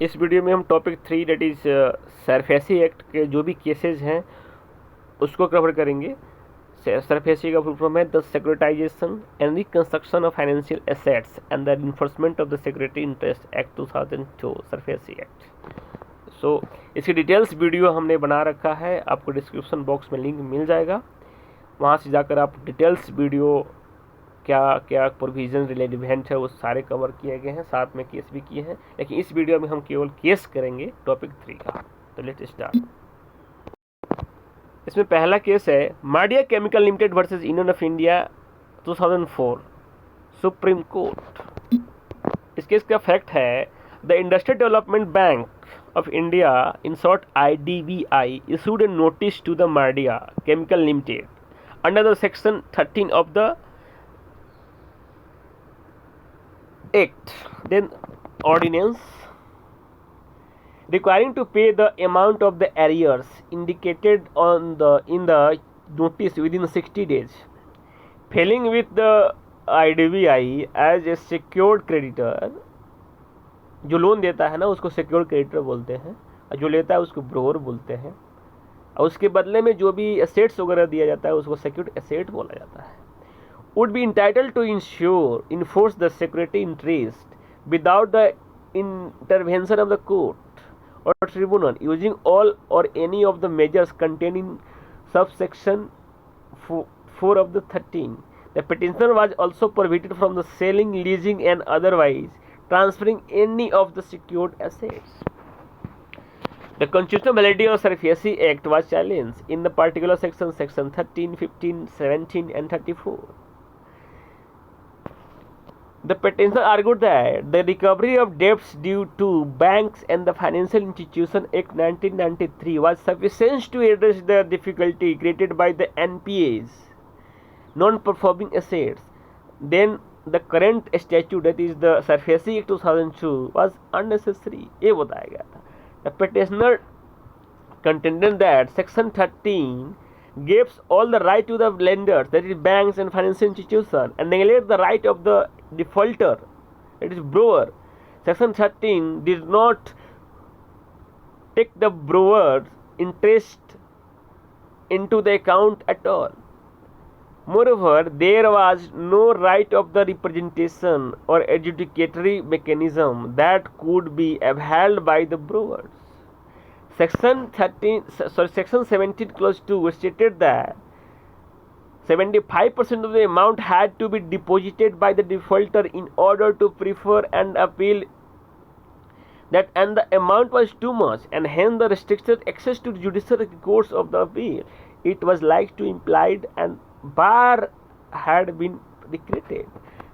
इस वीडियो में हम topic 3 that is SARFAESI act के जो भी केसेस हैं उसको कवर करेंगे। सरफेसी का फुल फॉर्म है the securitisation and reconstruction of financial assets and the enforcement of the security interest act 2002 SARFAESI act. So इसकी डिटेल्स वीडियो हमने बना रखा है, आपको डिस्क्रिप्शन बॉक्स में लिंक मिल जाएगा, वहाँ से जाकर आप डिटेल्स वीडियो क्या क्या प्रोविजन रिलेवेंट है वो सारे कवर किए गए हैं, साथ में केस भी किए हैं, लेकिन इस वीडियो में हम केवल केस करेंगे टॉपिक 3 का। तो लेट्स स्टार्ट। इसमें पहला केस है Mardia chemical limited versus union of India 2004 supreme court. इस केस का फैक्ट है the industrial development bank of India, in short IDBI, issued a notice to the Mardia Chemical Limited under the section 13 of the Act, then ordinance, requiring to pay the amount of the arrears indicated in the notice within 60 days. Failing with the IDBI as a secured creditor, जो loan देता है ना उसको secured creditor बोलते हैं, और जो लेता है उसको ब्रोकर बोलते हैं, और उसके बदले में जो भी एसेट्स वगैरह दिया जाता है उसको सिक्योर्ड एसेट बोला जाता है, would be entitled to enforce the security interest without the intervention of the court or tribunal using all or any of the measures contained in subsection 4 of the 13. The petitioner was also prohibited from the selling, leasing and otherwise transferring any of the secured assets. The constitutional validity of Surface Act was challenged in the particular section 13, 15, 17 and 34. The petitioner argued that the Recovery of Debts Due to Banks and the Financial Institution Act 1993 was sufficient to address the difficulty created by the NPAs, non-performing assets. Then the current statute, that is the Surface Act 2002, was unnecessary. ये बताया गया था. The petitioner contended that section 13 gives all the right to the lenders, that is banks and financial institutions, and neglects the right of the defaulter, that is borrower. Section 13 did not take the borrower's interest into the account at all. Moreover, there was no right of the representation or adjudicatory mechanism that could be upheld by the borrowers. Section 17 clause 2 stated that 75% of the amount had to be deposited by the defaulter in order to prefer and appeal that, and the amount was too much and hence the restricted access to judicial recourse of the appeal. It was like to implied and bar had been decreed.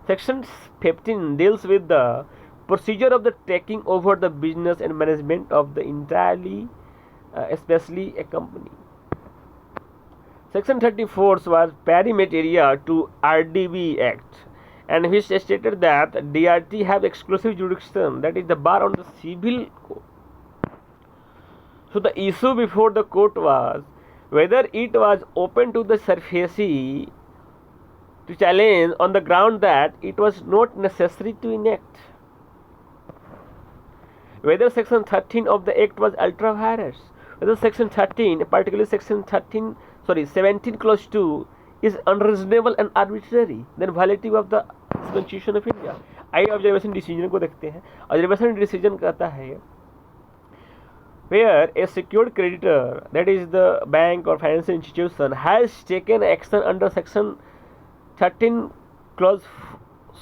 Section 15 deals with the procedure of the taking over the business and management of the entirely, especially a company. Section 34 was perimeter to RDB Act, and which stated that DRT have exclusive jurisdiction, that is the bar on the civil code. So the issue before the court was whether it was open to the Surface to challenge on the ground that it was not necessary to enact, whether section 13 of the act was ultra vires, whether section 13, particularly section 17 clause 2 is unreasonable and arbitrary, then violative of the Constitution of India. आइए observation decision को देखते हैं. Observation decision कहता है where a secured creditor, that is the bank or financial institution, has taken action under section 13 clause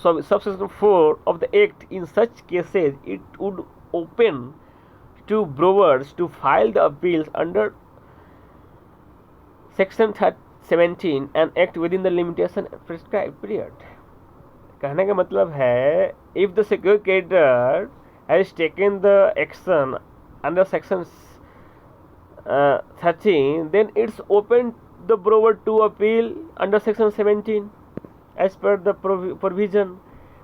subsection 4 of the act, in such cases it would open to borrowers to file the appeals under section 17 and act within the limitation prescribed period. कहने का मतलब है if the secured creditor has taken the action under section 13, then it's open the borrower to appeal under section 17 as per the provision.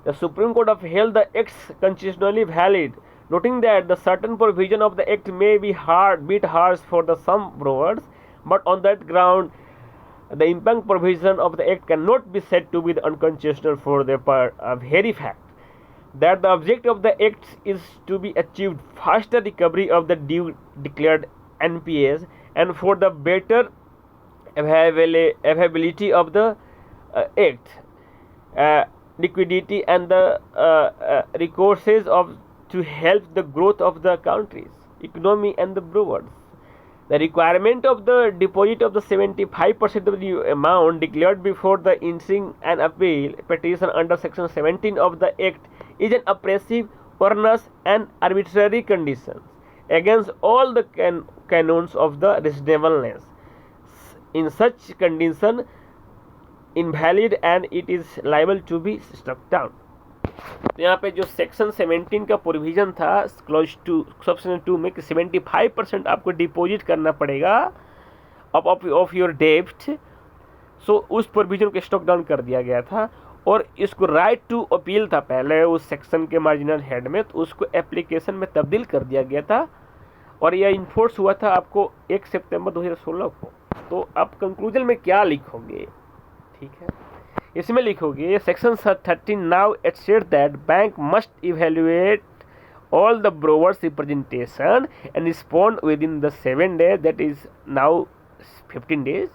The Supreme Court have held the acts constitutionally valid, noting that the certain provision of the act may be bit harsh for the some borrowers, but on that ground the impact provision of the act cannot be said to be unconstitutional for the very fact that the object of the acts is to be achieved faster recovery of the due declared NPAs and for the better availability of the act, liquidity and the resources of to help the growth of the country's economy and the brewers. The requirement of the deposit of the 75% of the amount declared before the issuing an appeal petition under section 17 of the act is an oppressive, onerous and arbitrary condition against all the canons of the reasonableness. In such condition invalid and it is liable to be struck down. तो यहाँ पे जो section 17 का provision था clause 2 section 2 में 75% आपको deposit करना पड़ेगा ऑफ योर डेब्ट, सो उस प्रोविजन को स्टॉक डाउन कर दिया गया था और इसको राइट टू अपील था पहले उस सेक्शन के मार्जिनल हेड में, तो उसको एप्लीकेशन में तब्दील कर दिया गया था और यह इन्फोर्स हुआ था आपको 1 सितंबर 2016 को। तो आप कंक्लूजन में क्या लिखोगे, ठीक है, इसमें लिखोगे section 13 now it said that bank must evaluate all the borrower's representation and respond within the 7 days, that is now 15 days.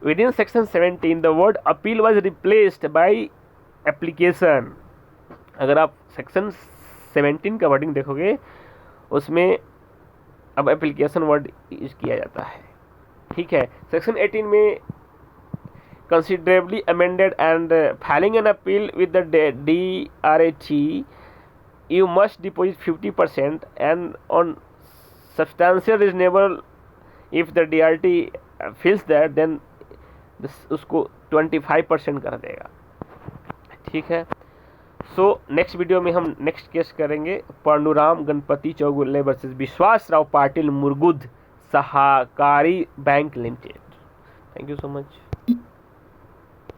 Within section 17 the word appeal was replaced by application. अगर आप section 17 का wording देखोगे उसमें अब application word use किया जाता है, ठीक है। सेक्शन 18 में considerably amended and filing an appeal with the DRAT you must deposit 50% and on substantial reasonable if the DRT feels that then उसको 25% कर देगा, ठीक है। सो नेक्स्ट वीडियो में हम नेक्स्ट केस करेंगे पांडुराम गणपति चौगुले वर्सेस विश्वास राव पाटिल मुरगुद सहकारी bank limited. Thank you so much.